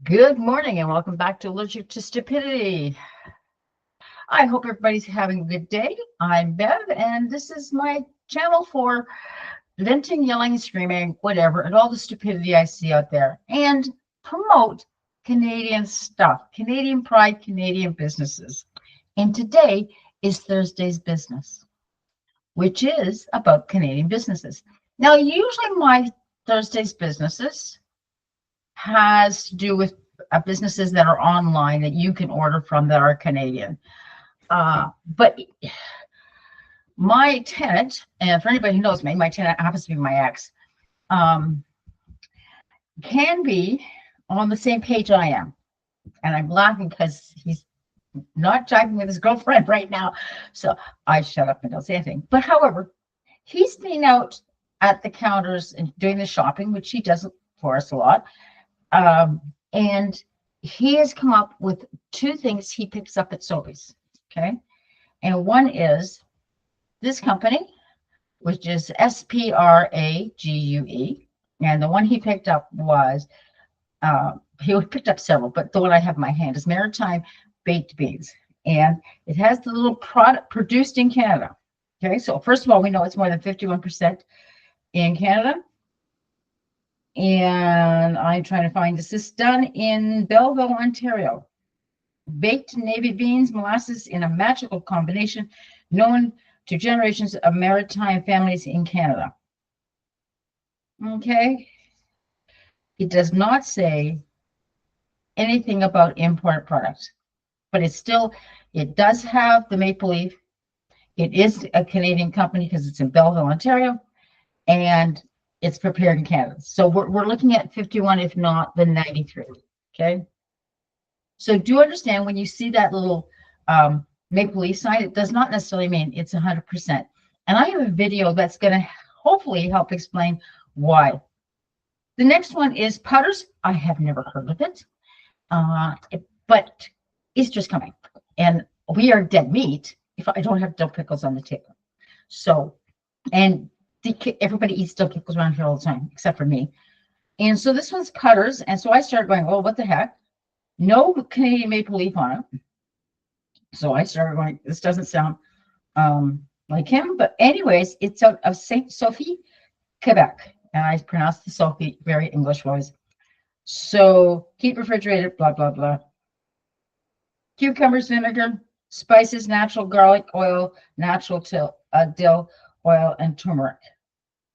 Good morning and welcome back to Allergic to Stupidity. I hope everybody's having a good day. I'm Bev, and this is my channel for venting, yelling, screaming, whatever, and all the stupidity I see out there, and promote Canadian stuff, Canadian pride, Canadian businesses. And today is Thursday's business, which is about Canadian businesses. Now, usually my Thursday's businesses has to do with businesses that are online that you can order from that are Canadian. But my tenant, and for anybody who knows me, my tenant happens to be my ex, can be on the same page I am. And I'm laughing because he's not jiving with his girlfriend right now. So I shut up and don't say anything. But however, he's been out at the counters and doing the shopping, which he does for us a lot. And he has come up with two things he picks up at Sobeys. Okay. And one is this company, which is SPRAGUE. And the one he picked up was, he picked up several, but the one I have in my hand is Maritime Baked Beans. And it has the little product produced in Canada. Okay. So first of all, we know it's more than 51% in Canada. And I'm trying to find this. This is done in Belleville, Ontario. Baked navy beans, molasses in a magical combination known to generations of maritime families in Canada. Okay. It does not say anything about import products, but it does have the maple leaf. It is a Canadian company because it's in Belleville, Ontario, and it's prepared in Canada. So we're looking at 51, if not the 93. Okay. So do understand when you see that little maple leaf sign, it does not necessarily mean it's 100%. And I have a video that's going to hopefully help explain why. The next one is Putters. I have never heard of it, but Easter's coming, and we are dead meat if I don't have dill pickles on the table. So, and everybody eats dill pickles around here all the time, except for me. And so this one's Putters. And so I started going, oh, what the heck? No Canadian maple leaf on it. So I started going, this doesn't sound like him. But anyways, it's out of St. Sophie, Quebec. And I pronounce the Sophie very English wise. So keep refrigerated, blah, blah, blah. Cucumbers, vinegar, spices, natural garlic oil, natural dill oil, and turmeric.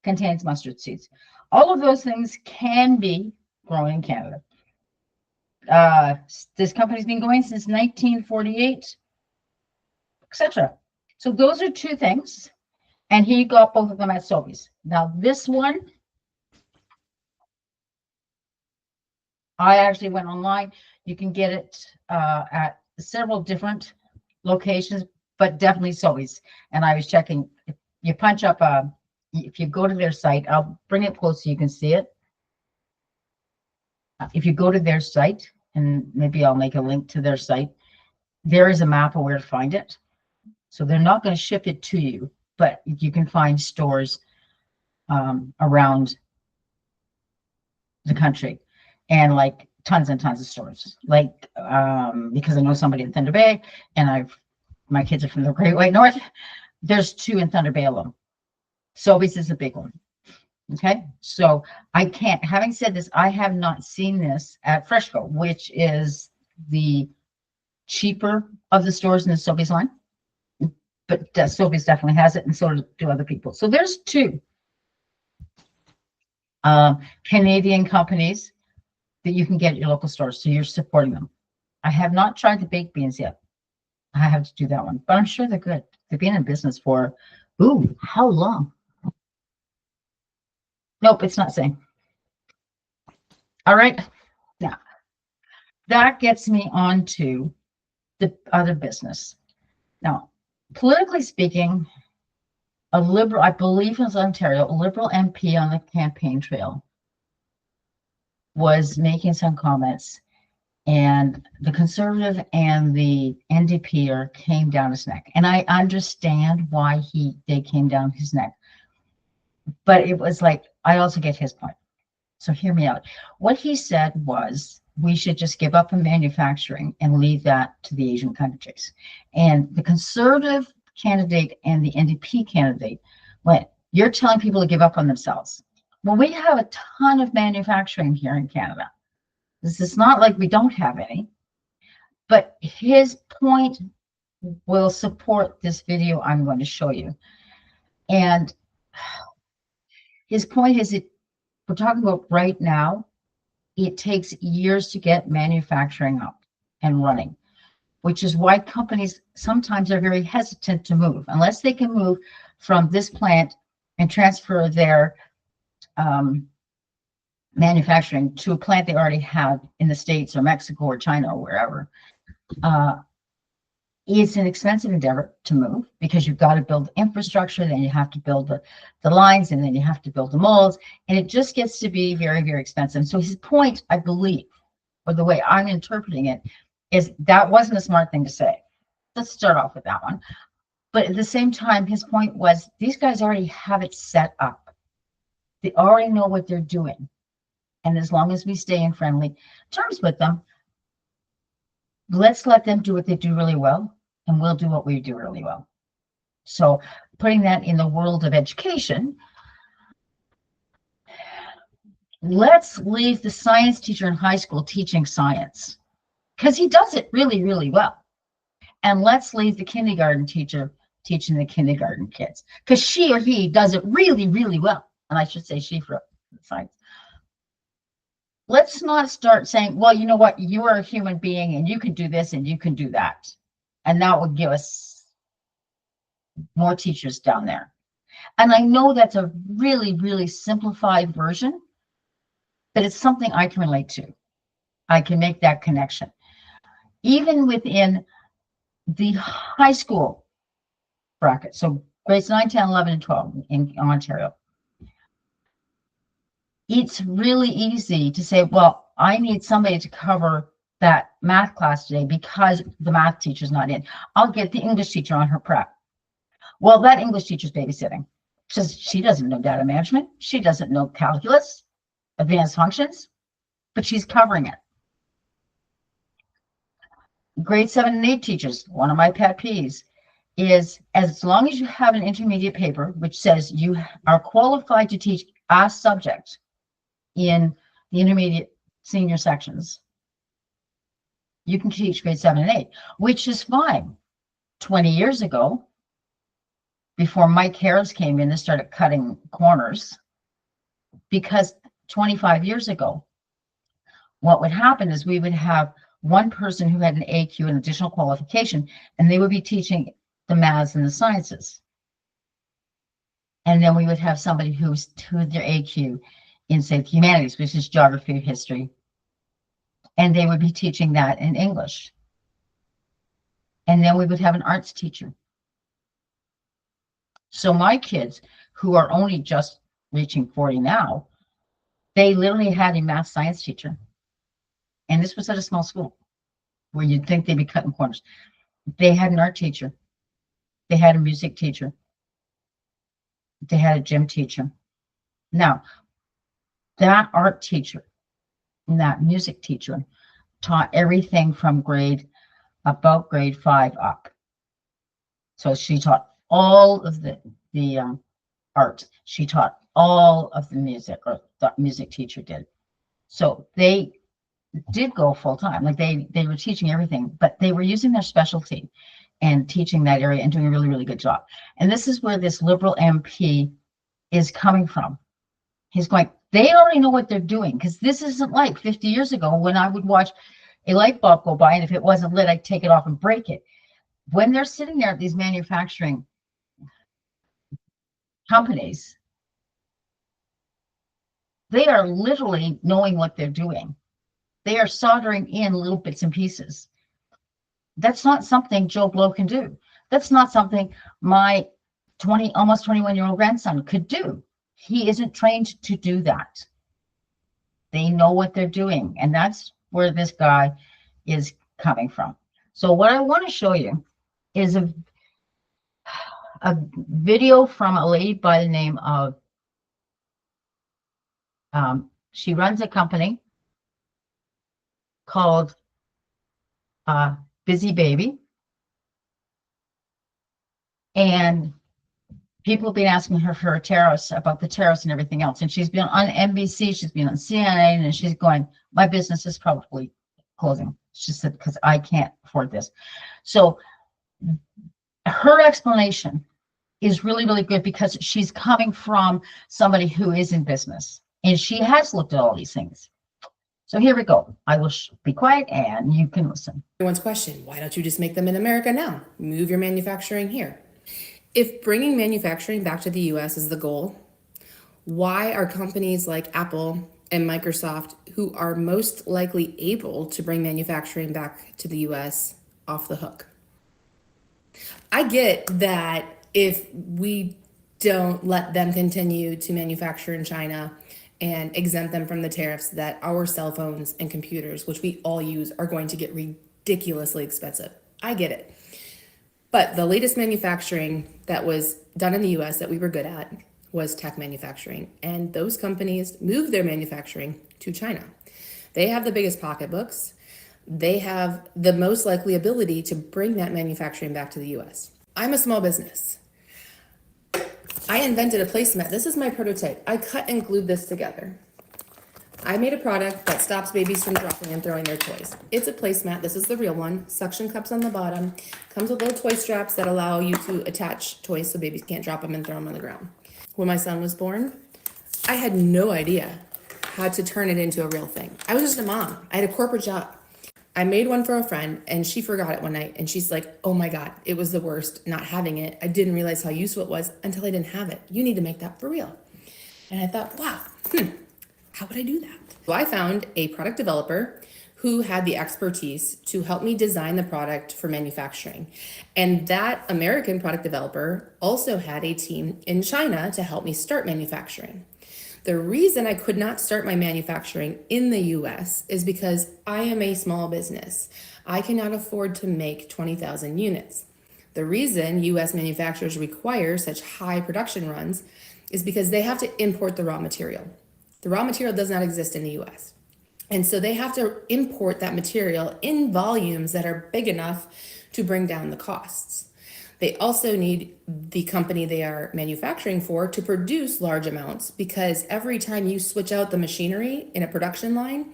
Contains mustard seeds. All of those things can be grown in Canada. This company's been going since 1948, etc. So those are two things, and he got both of them at Sobeys. Now this one, I actually went online. You can get it at several different locations, but definitely Sobeys. And I was checking. If you punch up if you go to their site, I'll bring it close so you can see it. If you go to their site, and maybe I'll make a link to their site, there is a map of where to find it. So they're not going to ship it to you, but you can find stores around the country, and like tons and tons of stores. Like because I know somebody in Thunder Bay, and my kids are from the Great White North. There's two in Thunder Bay alone. Sobeys is a big one. Okay, so I can't, having said this, I have not seen this at Freshco, which is the cheaper of the stores in the Sobeys line, but Sobeys definitely has it, and so do other people. So there's two Canadian companies that you can get at your local stores, so you're supporting them. I have not tried the baked beans yet. I have to do that one, but I'm sure they're good. They've been in business for, ooh, how long? Nope, it's not saying. All right. Now, that gets me on to the other business. Now, politically speaking, a Liberal, I believe it was Ontario, a Liberal MP on the campaign trail was making some comments, and the Conservative and the NDP came down his neck. And I understand why they came down his neck. But it was like, I also get his point. So hear me out. What he said was we should just give up on manufacturing and leave that to the Asian countries. And the conservative candidate and the NDP candidate went, you're telling people to give up on themselves. Well, we have a ton of manufacturing here in Canada. This is not like we don't have any. But his point will support this video I'm going to show you. And his point is that we're talking about right now, it takes years to get manufacturing up and running, which is why companies sometimes are very hesitant to move unless they can move from this plant and transfer their manufacturing to a plant they already have in the States or Mexico or China or wherever. It's an expensive endeavor to move because you've got to build infrastructure, then you have to build the lines, and then you have to build the molds, and it just gets to be very, very expensive. So his point, I believe, or the way I'm interpreting it, is that wasn't a smart thing to say. Let's start off with that one. But at the same time, his point was these guys already have it set up. They already know what they're doing. And as long as we stay in friendly terms with them, let's let them do what they do really well, and we'll do what we do really well. So putting that in the world of education, let's leave the science teacher in high school teaching science because he does it really, really well. And let's leave the kindergarten teacher teaching the kindergarten kids because she or he does it really, really well. And I should say she for science. Let's not start saying, well, you know what, you are a human being and you can do this and you can do that. And that would give us more teachers down there. And I know that's a really, really simplified version, but it's something I can relate to. I can make that connection. Even within the high school bracket, so grades 9, 10, 11, and 12 in Ontario, it's really easy to say, well, I need somebody to cover that math class today because the math teacher's not in. I'll get the English teacher on her prep. Well, that English teacher's babysitting. She doesn't know data management. She doesn't know calculus, advanced functions, but she's covering it. Grade 7 and 8 teachers, one of my pet peeves is as long as you have an intermediate paper which says you are qualified to teach a subject in the intermediate senior sections, you can teach grade 7 and 8, which is fine. 20 years ago, before Mike Harris came in and started cutting corners, because 25 years ago, what would happen is we would have one person who had an AQ, an additional qualification, and they would be teaching the maths and the sciences. And then we would have somebody who's to their AQ in, say, the humanities, which is geography, history, and they would be teaching that in English. And then we would have an arts teacher. So my kids, who are only just reaching 40 now, they literally had a math science teacher. And this was at a small school where you'd think they'd be cutting corners. They had an art teacher. They had a music teacher. They had a gym teacher. Now, that art teacher and that music teacher taught everything from about grade 5 up. So she taught all of the art. She taught all of the music, or the music teacher did. So they did go full time. Like they were teaching everything, but they were using their specialty and teaching that area and doing a really, really good job. And this is where this Liberal MP is coming from. He's going, they already know what they're doing, because this isn't like 50 years ago when I would watch a light bulb go by, and if it wasn't lit, I'd take it off and break it. When they're sitting there at these manufacturing companies, they are literally knowing what they're doing. They are soldering in little bits and pieces. That's not something Joe Blow can do. That's not something my almost 21-year-old grandson could do. He isn't trained to do that. They know what they're doing, and that's where this guy is coming from. So what I want to show you is a video from a lady by the name of, she runs a company called Busy Baby. And people have been asking her for tariffs, about the tariffs and everything else. And she's been on NBC, she's been on CNN, and she's going, my business is probably closing. She said, because I can't afford this. So her explanation is really, really good because she's coming from somebody who is in business and she has looked at all these things. So here we go. I will be quiet and you can listen. Everyone's question, why don't you just make them in America now? Move your manufacturing here. If bringing manufacturing back to the US is the goal, why are companies like Apple and Microsoft, who are most likely able to bring manufacturing back to the US, off the hook? I get that if we don't let them continue to manufacture in China and exempt them from the tariffs, that our cell phones and computers, which we all use, are going to get ridiculously expensive. I get it. But the latest manufacturing that was done in the US that we were good at was tech manufacturing. And those companies moved their manufacturing to China. They have the biggest pocketbooks. They have the most likely ability to bring that manufacturing back to the US. I'm a small business. I invented a placemat. This is my prototype. I cut and glued this together. I made a product that stops babies from dropping and throwing their toys. It's a placemat. This is the real one. Suction cups on the bottom. Comes with little toy straps that allow you to attach toys so babies can't drop them and throw them on the ground. When my son was born, I had no idea how to turn it into a real thing. I was just a mom. I had a corporate job. I made one for a friend and she forgot it one night and she's like, oh my God, it was the worst not having it. I didn't realize how useful it was until I didn't have it. You need to make that for real. And I thought, wow, how would I do that? So I found a product developer who had the expertise to help me design the product for manufacturing. And that American product developer also had a team in China to help me start manufacturing. The reason I could not start my manufacturing in the US is because I am a small business. I cannot afford to make 20,000 units. The reason US manufacturers require such high production runs is because they have to import the raw material. The raw material does not exist in the US. And so they have to import that material in volumes that are big enough to bring down the costs. They also need the company they are manufacturing for to produce large amounts, because every time you switch out the machinery in a production line,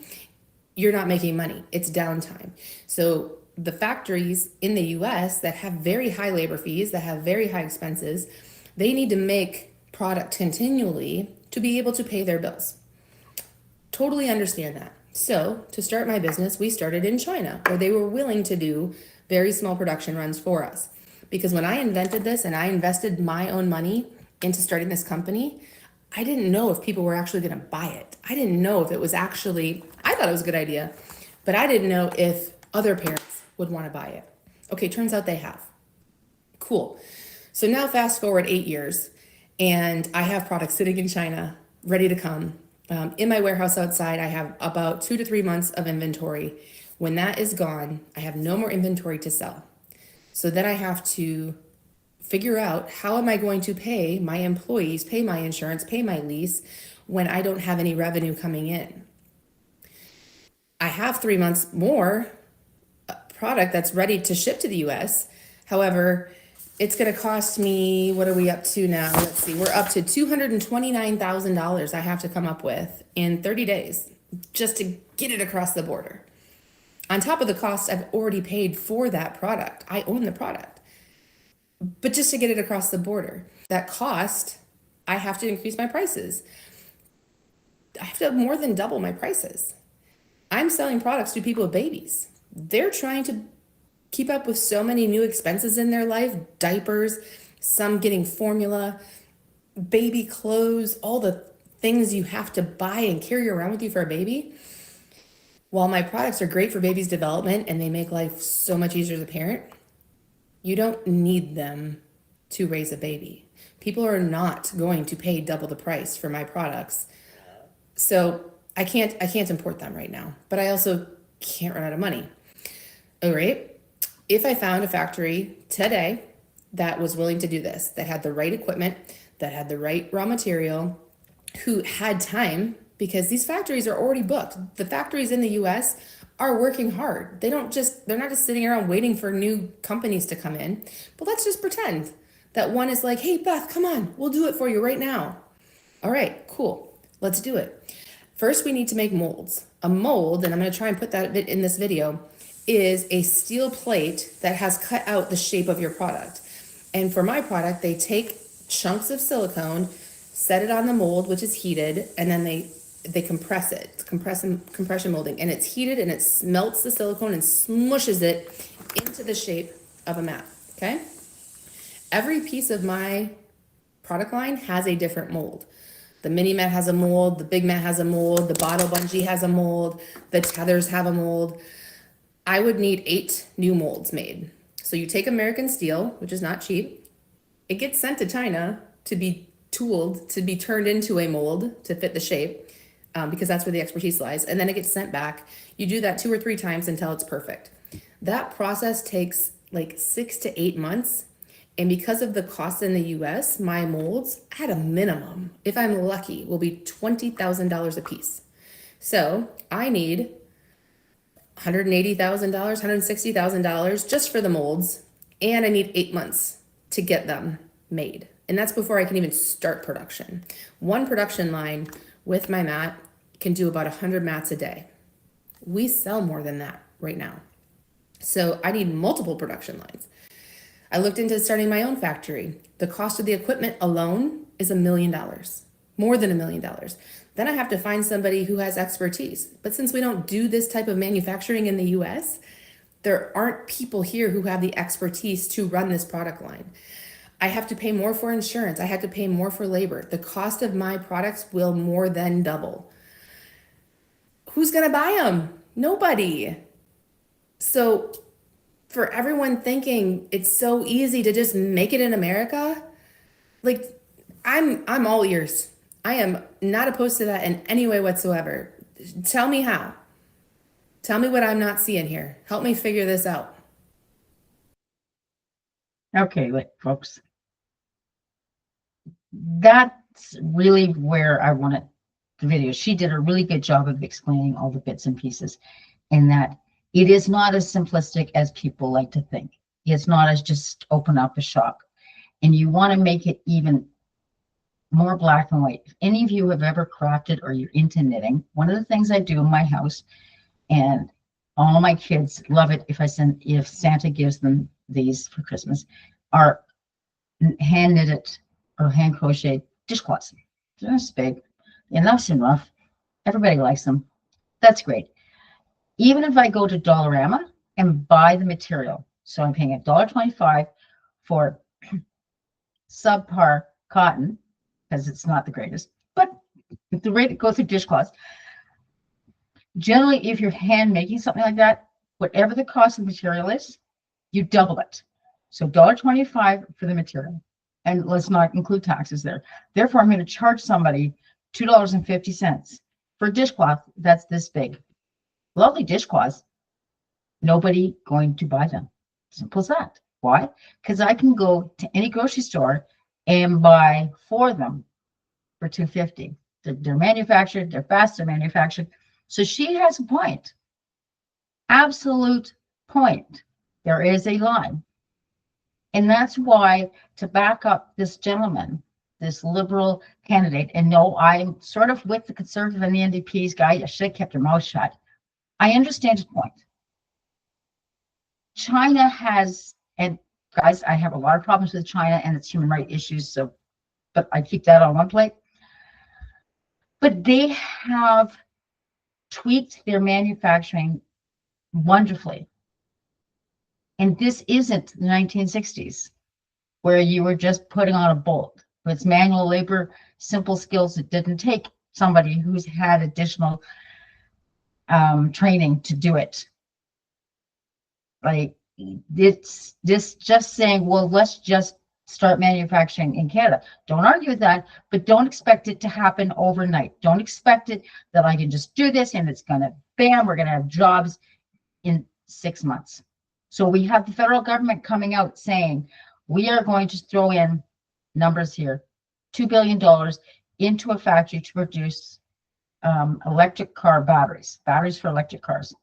you're not making money. It's downtime. So the factories in the US that have very high labor fees, that have very high expenses, they need to make product continually to be able to pay their bills. Totally understand that. So to start my business, we started in China, where they were willing to do very small production runs for us. Because when I invented this and I invested my own money into starting this company, I didn't know if people were actually going to buy it. I didn't know if it was actually, I thought it was a good idea, but I didn't know if other parents would want to buy it. Okay, turns out they have. Cool. So now fast forward 8 years and I have products sitting in China ready to come. In my warehouse outside, I have about 2 to 3 months of inventory. When that is gone, I have no more inventory to sell. So then I have to figure out, how am I going to pay my employees, pay my insurance, pay my lease when I don't have any revenue coming in? I have 3 months more product that's ready to ship to the US. However, it's going to cost me, what are we up to now? Let's see, we're up to $229,000 I have to come up with in 30 days just to get it across the border. On top of the cost I've already paid for that product. I own the product. But just to get it across the border, that cost, I have to increase my prices. I have to more than double my prices. I'm selling products to people with babies. They're trying to keep up with so many new expenses in their life, diapers, some getting formula, baby clothes, all the things you have to buy and carry around with you for a baby. While my products are great for baby's development and they make life so much easier as a parent, you don't need them to raise a baby. People are not going to pay double the price for my products. So I can't import them right now, but I also can't run out of money. All right. If I found a factory today that was willing to do this, that had the right equipment, that had the right raw material, who had time, because these factories are already booked. The factories in the US are working hard. They're not just sitting around waiting for new companies to come in. But let's just pretend that one is like, hey, Beth, come on, we'll do it for you right now. All right, cool. Let's do it. First, we need to make molds. A mold, and I'm going to try and put that in this video, is a steel plate that has cut out the shape of your product. And for my product, they take chunks of silicone, set it on the mold, which is heated, and then they compress it. It's compression molding, and it's heated and it melts the silicone and smushes it into the shape of a mat. Okay. Every piece of my product line has a different mold. The mini mat has a mold, the big mat has a mold, the bottle bungee has a mold, the tethers have a mold. I would need 8 new molds made. So you take American steel, which is not cheap. It gets sent to China to be tooled, to be turned into a mold to fit the shape, because that's where the expertise lies. And then it gets sent back. You do that 2 or 3 times until it's perfect. That process takes like 6 to 8 months. And because of the cost in the US, my molds at a minimum, if I'm lucky, will be $20,000 a piece. So I need $180,000, $160,000 just for the molds. And I need 8 months to get them made. And that's before I can even start production. One production line with my mat can do about 100 mats a day. We sell more than that right now. So I need multiple production lines. I looked into starting my own factory. The cost of the equipment alone is $1 million, more than $1 million. Then I have to find somebody who has expertise. But since we don't do this type of manufacturing in the US, there aren't people here who have the expertise to run this product line. I have to pay more for insurance. I have to pay more for labor. The cost of my products will more than double. Who's gonna buy them? Nobody. So for everyone thinking it's so easy to just make it in America, like I'm all ears. I am not opposed to that in any way whatsoever. Tell me how. Tell me what I'm not seeing here. Help me figure this out. Okay, wait, folks. That's really where I wanted the video. She did a really good job of explaining all the bits and pieces, and that it is not as simplistic as people like to think. It's not as just open up a shop. And you want to make it even more black and white. If any of you have ever crafted or you're into knitting, one of the things I do in my house, and all my kids love it if Santa gives them these for Christmas, are hand knitted or hand crocheted dishcloths. They're nice big, and nice and rough. Everybody likes them. That's great. Even if I go to Dollarama and buy the material, so I'm paying $1.25 for subpar cotton, because it's not the greatest, but the rate it goes through dishcloths. Generally, if you're hand making something like that, whatever the cost of the material is, you double it. So $1.25 for the material, and let's not include taxes there. Therefore, I'm going to charge somebody $2.50 for a dishcloth that's this big. Lovely dishcloths, nobody going to buy them. Simple as that. Why? Because I can go to any grocery store and buy 4 of them for $2.50. They're manufactured, they're fast, they're manufactured. So she has a point. Absolute point. There is a line. And that's why, to back up this gentleman, this liberal candidate, and no, I'm sort of with the conservative and the NDP's guy, I should have kept her mouth shut. I understand his point. China has, and guys, I have a lot of problems with China and its human rights issues, so, but I keep that on one plate. But they have tweaked their manufacturing wonderfully. And this isn't the 1960s, where you were just putting on a bolt. It's manual labor, simple skills that didn't take somebody who's had additional training to do it. Like, it's this just saying, well, let's just start manufacturing in Canada. Don't argue with that, but don't expect it to happen overnight. Don't expect it that I can just do this and it's gonna, bam, we're gonna have jobs in 6 months. So we have the federal government coming out saying, we are going to throw in numbers here, $2 billion into a factory to produce electric car batteries for electric cars.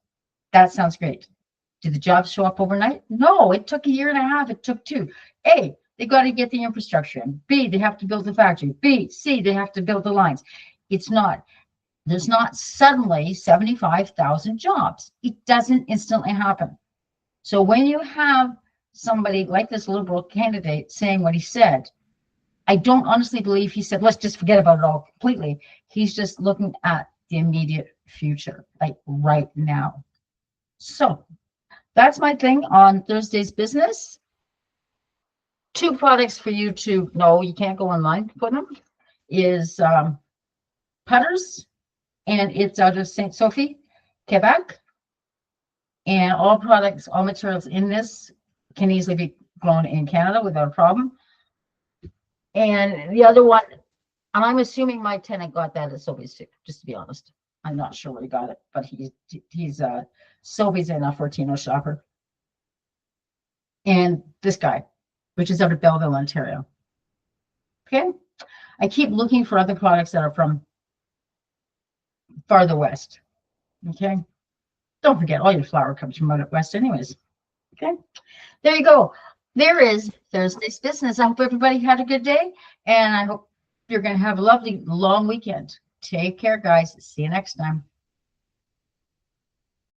That sounds great. Did the jobs show up overnight? No, it took a year and a half. It took two. A, they got to get the infrastructure in. B, they have to build the factory. B, C, they have to build the lines. There's not suddenly 75,000 jobs. It doesn't instantly happen. So when you have somebody like this Liberal candidate saying what he said, I don't honestly believe he said, let's just forget about it all completely. He's just looking at the immediate future, like right now. So that's my thing on Thursday's business. 2 products for you to know. You can't go online for them. Is Putters, and it's out of St. Sophie, Quebec. And all products, all materials in this can easily be grown in Canada without a problem. And the other one, and I'm assuming my tenant got that at Sobeys too, just to be honest. I'm not sure where he got it, but he's Sobeys and a Fortino shopper. And this guy, which is out of Belleville, Ontario. Okay. I keep looking for other products that are from farther west. Okay. Don't forget, all your flour comes from out west anyways. Okay. There you go. There is Thursday's business. I hope everybody had a good day, and I hope you're going to have a lovely long weekend. Take care, guys. See you next time.